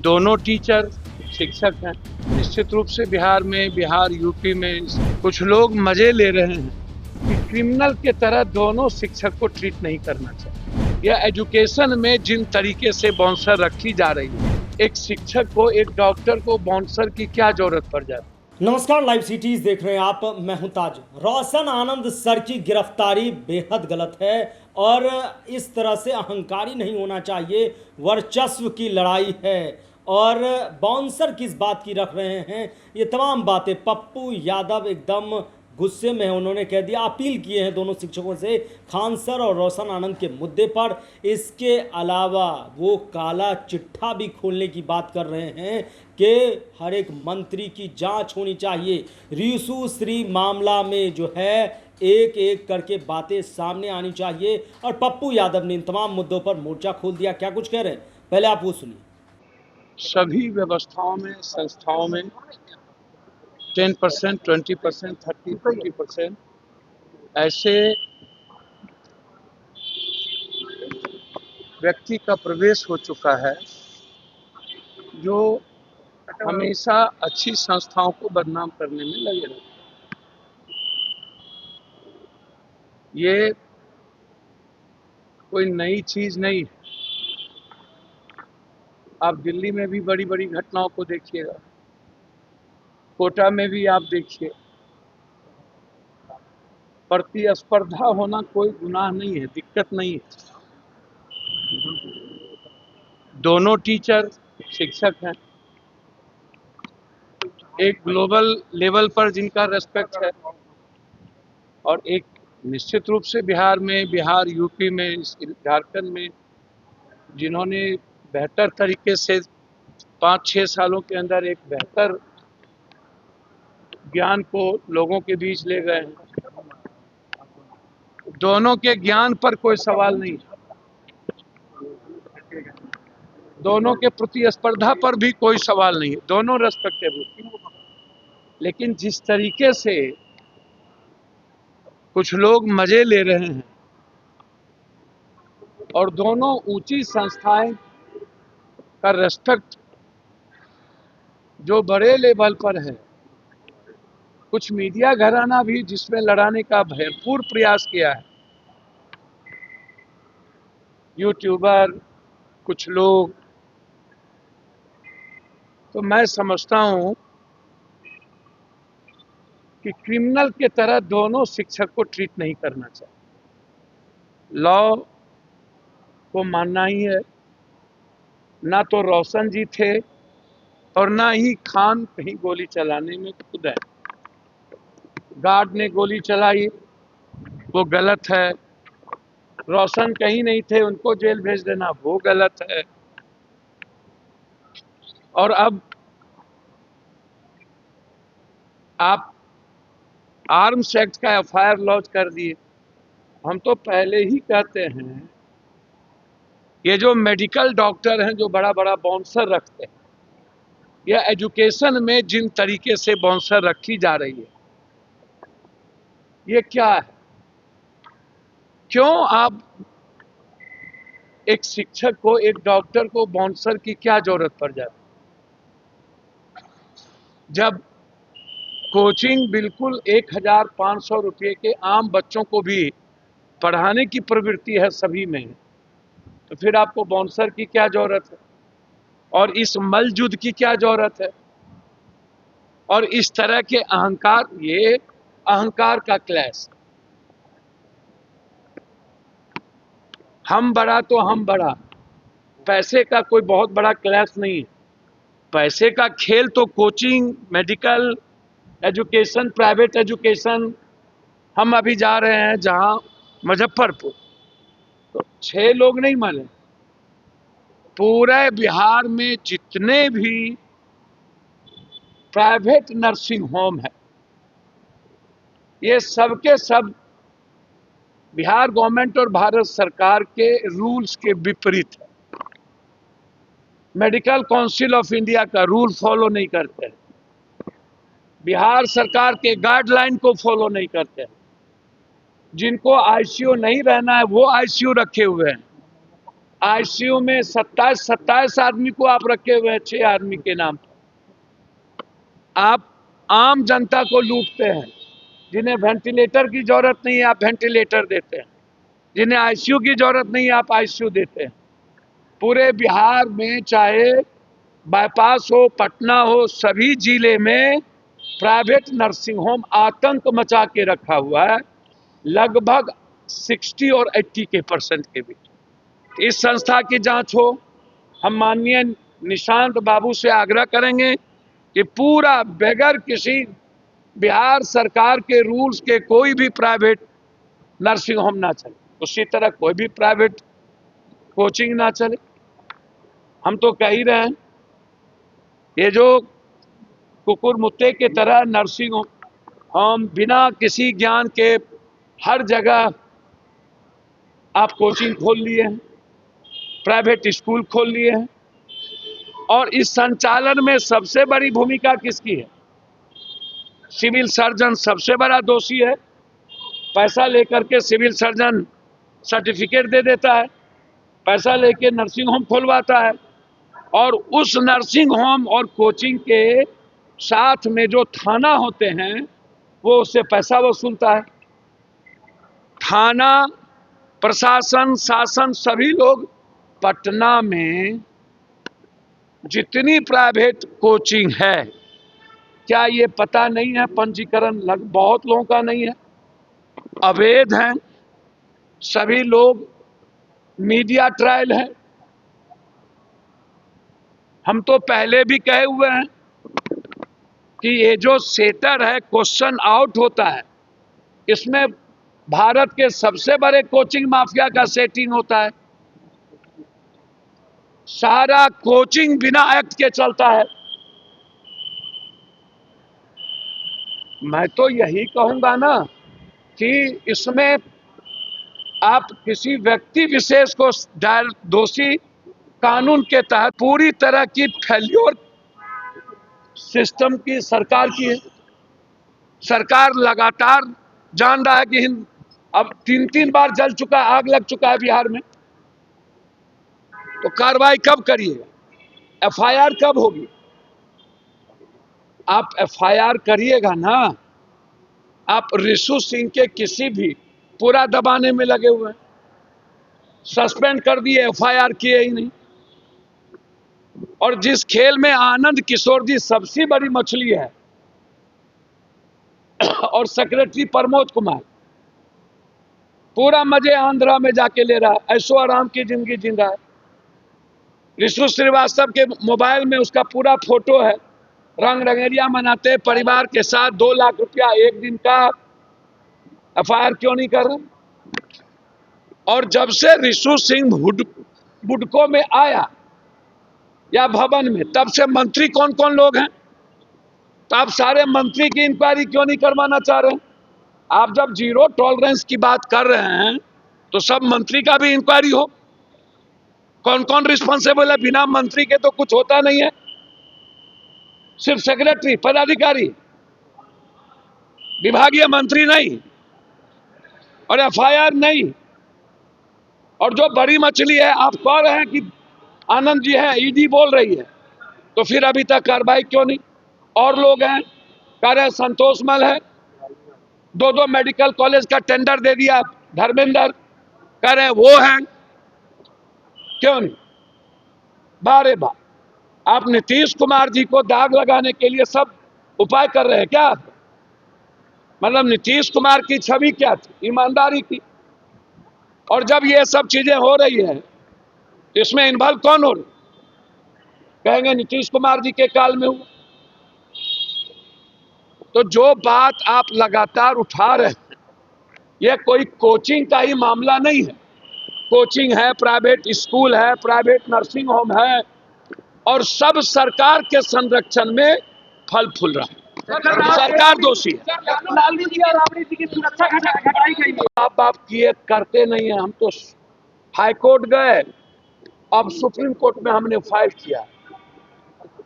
दोनों टीचर शिक्षक हैं। निश्चित रूप से बिहार यूपी में कुछ लोग मजे ले रहे हैं कि क्रिमिनल के तरह दोनों शिक्षक को ट्रीट नहीं करना चाहिए। या एजुकेशन में जिन तरीके से बाउंसर रखी जा रही है, एक शिक्षक को, एक डॉक्टर को बाउंसर की क्या जरूरत पड़ जाती है। नमस्कार, लाइव सिटीज देख रहे हैं आप। मैं हूं ताज। रोशन आनंद सर की गिरफ्तारी बेहद गलत है और इस तरह से अहंकारी नहीं होना चाहिए। वर्चस्व की लड़ाई है और बाउंसर किस बात की रख रहे हैं, ये तमाम बातें पप्पू यादव एकदम गुस्से में है। उन्होंने कह दिया, अपील किए हैं दोनों शिक्षकों से खान सर और रोशन आनंद के मुद्दे पर। इसके अलावा वो काला चिट्ठा भी खोलने की बात कर रहे हैं कि हर एक मंत्री की जांच होनी चाहिए। रीशु श्री मामला में जो है एक एक करके बातें सामने आनी चाहिए और पप्पू यादव ने इन तमाम मुद्दों पर मोर्चा खोल दिया। क्या कुछ कह रहे हैं, पहले आप वो सुनिए। सभी व्यवस्थाओं में, संस्थाओं में 10%, 20%, 30, 40% ऐसे व्यक्ति का प्रवेश हो चुका है जो हमेशा अच्छी संस्थाओं को बदनाम करने में लगे रहते हैं। ये कोई नई चीज नहीं है। आप दिल्ली में भी बड़ी बड़ी घटनाओं को देखिएगा, कोटा में भी आप देखिए। प्रतिस्पर्धा होना कोई गुनाह नहीं है, दिक्कत नहीं है। दोनों टीचर शिक्षक हैं। एक ग्लोबल लेवल पर जिनका रेस्पेक्ट है और एक निश्चित रूप से बिहार यूपी में, झारखंड में जिन्होंने बेहतर तरीके से 5-6 सालों के अंदर एक बेहतर ज्ञान को लोगों के बीच ले गए हैं। दोनों के ज्ञान पर कोई सवाल नहीं, दोनों के प्रतिस्पर्धा पर भी कोई सवाल नहीं, दोनों रेस्पेक्टेबल। लेकिन जिस तरीके से कुछ लोग मजे ले रहे हैं और दोनों ऊंची संस्थाएं का रेस्पेक्ट जो बड़े लेवल पर है, कुछ मीडिया घराना भी जिसमें लड़ाने का भरपूर प्रयास किया है, यूट्यूबर, कुछ लोग, तो मैं समझता हूं कि क्रिमिनल के तरह दोनों शिक्षक को ट्रीट नहीं करना चाहिए। लॉ को मानना ही है। ना तो रोशन जी थे और ना ही खान कहीं गोली चलाने में खुद है। गार्ड ने गोली चलाई, वो गलत है। रोशन कहीं नहीं थे, उनको जेल भेज देना वो गलत है। और अब आप आर्म्स एक्ट का एफआईआर लॉन्च कर दिए। हम तो पहले ही कहते हैं, ये जो मेडिकल डॉक्टर हैं जो बड़ा बड़ा बाउंसर रखते हैं, या एजुकेशन में जिन तरीके से बाउंसर रखी जा रही है, ये क्या है? क्यों आप एक शिक्षक को, एक डॉक्टर को बाउंसर की क्या जरूरत पड़ जाती, जब कोचिंग बिल्कुल 1,500 रुपये के आम बच्चों को भी पढ़ाने की प्रवृत्ति है सभी में, तो फिर आपको बाउंसर की क्या जरूरत है? और इस मलजुद की क्या जरूरत है? और इस तरह के अहंकार, ये अहंकार का क्लैश। हम बड़ा तो हम बड़ा, पैसे का कोई बहुत बड़ा क्लैश नहीं है। पैसे का खेल तो coaching, medical education, private education. हम अभी जा रहे हैं जहां मुजफ्फरपुर, तो 6 लोग नहीं मरे। पूरे बिहार में जितने भी प्राइवेट नर्सिंग होम है, ये सबके सब बिहार गवर्नमेंट और भारत सरकार के रूल्स के विपरीत है। मेडिकल काउंसिल ऑफ इंडिया का रूल फॉलो नहीं करते हैं, बिहार सरकार के गाइडलाइन को फॉलो नहीं करते हैं। जिनको आईसीयू नहीं रहना है वो आईसीयू रखे हुए हैं। आईसीयू में 27 आदमी को आप रखे हुए हैं 6 आदमी के नाम पर। आप आम जनता को लूटते हैं। जिन्हें वेंटिलेटर की जरूरत नहीं है आप वेंटिलेटर देते हैं, जिन्हें आईसीयू की जरूरत नहीं है आप आईसीयू देते हैं। पूरे बिहार में चाहे बाईपास हो, पटना हो, सभी जिले में प्राइवेट नर्सिंग होम आतंक मचा के रखा हुआ है, लगभग 60 और 80% के बीच। इस संस्था की जांच हो। हम माननीय निशांत बाबू से आग्रह करेंगे कि पूरा बगैर किसी बिहार सरकार के रूल्स के कोई भी प्राइवेट नर्सिंग होम ना चले, उसी तरह कोई भी प्राइवेट कोचिंग ना चले। हम तो कह ही रहे हैं, ये जो कुकुर मुत्ते की तरह नर्सिंग होम बिना किसी ज्ञान के हर जगह आप कोचिंग खोल लिए हैं, प्राइवेट स्कूल खोल लिए हैं, और इस संचालन में सबसे बड़ी भूमिका किसकी है? सिविल सर्जन सबसे बड़ा दोषी है। पैसा लेकर के सिविल सर्जन सर्टिफिकेट दे देता है, पैसा लेके नर्सिंग होम खोलवाता है, और उस नर्सिंग होम और कोचिंग के साथ में जो थाना होते हैं वो उससे पैसा वसूलता है। थाना, प्रशासन, शासन सभी लोग पटना में जितनी प्राइवेट कोचिंग है, क्या ये पता नहीं है? पंजीकरण बहुत लोगों का नहीं है, अवैध हैं सभी लोग, मीडिया ट्रायल है। हम तो पहले भी कहे हुए हैं कि ये जो सेटर है, क्वेश्चन आउट होता है, इसमें भारत के सबसे बड़े कोचिंग माफिया का सेटिंग होता है। सारा कोचिंग बिना एक्ट के चलता है। मैं तो यही कहूंगा ना कि इसमें आप किसी व्यक्ति विशेष को दोषी कानून के तहत, पूरी तरह की फेल्योर सिस्टम की सरकार की है। सरकार लगातार जान रहा है कि अब 3 बार जल चुका, आग लग चुका है बिहार में, तो कार्रवाई कब करिएगा? एफआईआर कब होगी? आप एफआईआर करिएगा ना। आप रिशु सिंह के किसी भी पूरा दबाने में लगे हुए हैं, सस्पेंड कर दिए, एफआईआर किए ही नहीं। और जिस खेल में आनंद किशोर जी सबसे बड़ी मछली है और सेक्रेटरी प्रमोद कुमार पूरा मजे आंध्रा में जाके ले रहा है, ऐशो आराम की जिंदगी जी रहा है। ऋषु श्रीवास्तव के मोबाइल में उसका पूरा फोटो है, रंग रंगेरिया मनाते परिवार के साथ 2 लाख रुपया एक दिन का। एफआईआर क्यों नहीं कर रहे? और जब से ऋषु सिंह बुडको में आया या भवन में, तब से मंत्री कौन कौन लोग हैं? तो आप सारे मंत्री की इंक्वायरी क्यों नहीं करवाना चाह रहे हैं? आप जब जीरो टॉलरेंस की बात कर रहे हैं तो सब मंत्री का भी इंक्वायरी हो। कौन कौन रिस्पॉन्सिबल है? बिना मंत्री के तो कुछ होता नहीं है। सिर्फ सेक्रेटरी, पदाधिकारी, विभागीय मंत्री नहीं, और एफआईआर नहीं। और जो बड़ी मछली है, आप कह रहे हैं कि आनंद जी है, ईडी बोल रही है, तो फिर अभी तक कार्रवाई क्यों नहीं? और लोग हैं, कह रहे संतोष मल है, 2 मेडिकल कॉलेज का टेंडर दे दिया धर्मेंद्र, कह रहे वो हैं, क्यों नहीं? बारे बार आप नीतीश कुमार जी को दाग लगाने के लिए सब उपाय कर रहे हैं क्या? मतलब नीतीश कुमार की छवि क्या थी? ईमानदारी की। और जब ये सब चीजें हो रही है तो इसमें इन्वॉल्व कौन हो रही? कहेंगे नीतीश कुमार जी के काल में हुआ। तो जो बात आप लगातार उठा रहे हैं, यह कोई कोचिंग का ही मामला नहीं है। कोचिंग है, प्राइवेट स्कूल है, प्राइवेट नर्सिंग होम है, और सब सरकार के संरक्षण में फल फूल रहा है। सरकार दोषी है। लालू जी और राबड़ी जी की सुरक्षा घटाई गई है। आप किए करते नहीं है। हम तो हाई कोर्ट गए, अब सुप्रीम कोर्ट में हमने फाइल किया।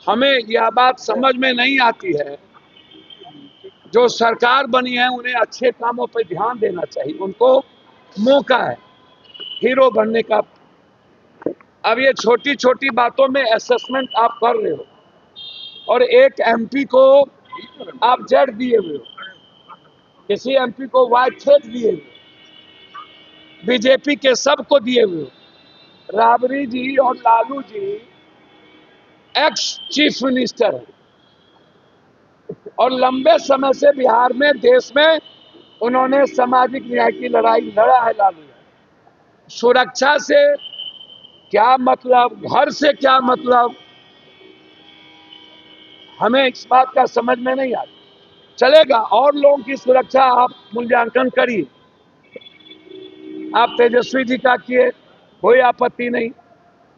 हमें यह बात समझ में नहीं आती है, जो सरकार बनी है उन्हें अच्छे कामों पर ध्यान देना चाहिए। उनको मौका है हीरो बनने का, अब ये छोटी छोटी बातों में असेसमेंट आप कर रहे हो और एक एमपी को आप जेड दिए हुए हो, किसी एमपी को वाई थ्रेड दिए हुए, बीजेपी के सबको दिए हुए हो। राबड़ी जी और Lalu ji ex chief minister है और लंबे समय से बिहार में, देश में उन्होंने सामाजिक न्याय की लड़ाई लड़ा है। लालू सुरक्षा से क्या मतलब, घर से क्या मतलब, हमें इस बात का समझ में नहीं आता। चलेगा, और लोगों की सुरक्षा आप मूल्यांकन करिए, आप तेजस्वी जी का किए, कोई आपत्ति नहीं,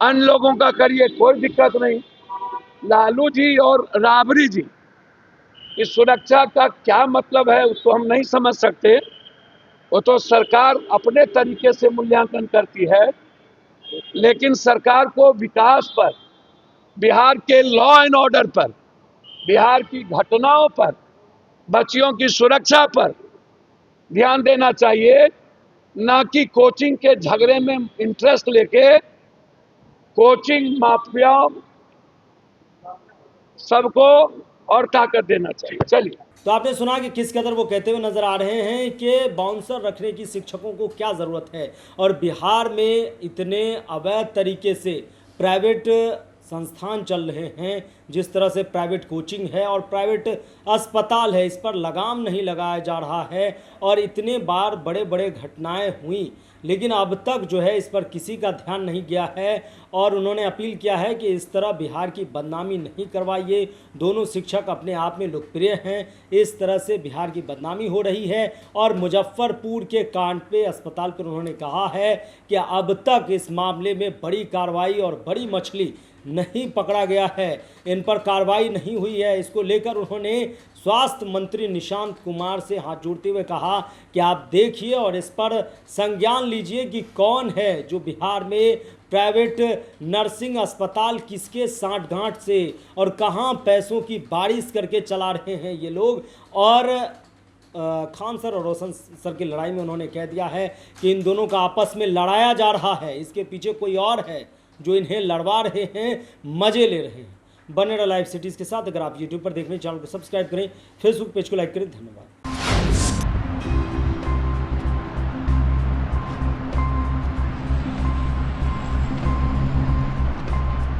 अन्य लोगों का करिए, कोई दिक्कत नहीं। लालू जी और राबड़ी जी इस सुरक्षा का क्या मतलब है उसको हम नहीं समझ सकते। वो तो सरकार अपने तरीके से मूल्यांकन करती है, लेकिन सरकार को विकास पर, बिहार के लॉ एंड ऑर्डर पर, बिहार की घटनाओं पर, बच्चियों की सुरक्षा पर ध्यान देना चाहिए, ना कि कोचिंग के झगड़े में इंटरेस्ट लेके कोचिंग माफिया सबको और ताकत देना चाहिए। चलिए, तो आपने सुना कि किस कदर वो कहते हुए नजर आ रहे हैं कि बाउंसर रखने की शिक्षकों को क्या ज़रूरत है, और बिहार में इतने अवैध तरीके से प्राइवेट संस्थान चल रहे हैं, जिस तरह से प्राइवेट कोचिंग है और प्राइवेट अस्पताल है, इस पर लगाम नहीं लगाया जा रहा है और इतने बार बड़े बड़े घटनाएं हुई, लेकिन अब तक जो है इस पर किसी का ध्यान नहीं गया है। और उन्होंने अपील किया है कि इस तरह बिहार की बदनामी नहीं करवाइए। दोनों शिक्षक अपने आप में लोकप्रिय हैं, इस तरह से बिहार की बदनामी हो रही है। और मुजफ्फरपुर के कांड पे अस्पताल पर उन्होंने कहा है कि अब तक इस मामले में बड़ी कार्रवाई और बड़ी मछली नहीं पकड़ा गया है, इन पर कार्रवाई नहीं हुई है। इसको लेकर उन्होंने स्वास्थ्य मंत्री निशांत कुमार से हाथ जोड़ते हुए कहा कि आप देखिए और इस पर संज्ञान लीजिए कि कौन है जो बिहार में प्राइवेट नर्सिंग अस्पताल किसके सांठगांठ से और कहां पैसों की बारिश करके चला रहे हैं ये लोग। और खान सर और रोशन सर की लड़ाई में उन्होंने कह दिया है कि इन दोनों का आपस में लड़ाया जा रहा है, इसके पीछे कोई और है जो इन्हें लड़वा रहे हैं, मजे ले रहे हैं। बने रहे लाइव सिटीज़ के साथ। अगर आप यूट्यूब पर देख रहे हैं, चैनल को सब्सक्राइब करें, फेसबुक पेज को लाइक करें। धन्यवाद।